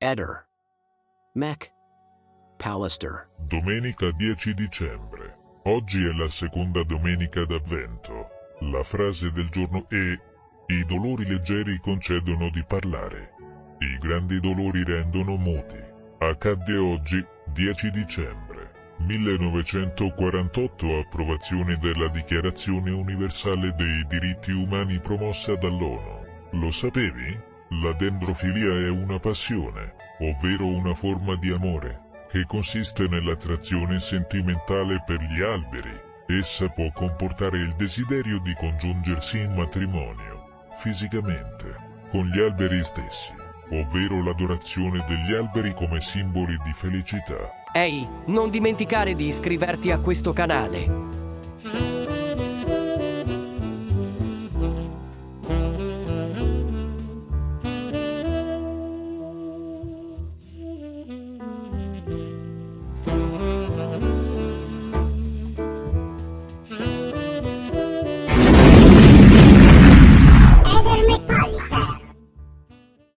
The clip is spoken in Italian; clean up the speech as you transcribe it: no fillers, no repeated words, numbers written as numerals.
Eder. Mac. Pallister. Domenica 10 dicembre. Oggi è la seconda domenica d'Avvento. La frase del giorno è: i dolori leggeri concedono di parlare. I grandi dolori rendono muti. Accadde oggi, 10 dicembre. 1948, approvazione della Dichiarazione Universale dei Diritti Umani promossa dall'ONU. Lo sapevi? La dendrofilia è una passione, ovvero una forma di amore, che consiste nell'attrazione sentimentale per gli alberi. Essa può comportare il desiderio di congiungersi in matrimonio, fisicamente, con gli alberi stessi, ovvero l'adorazione degli alberi come simboli di felicità. Ehi, non dimenticare di iscriverti a questo canale.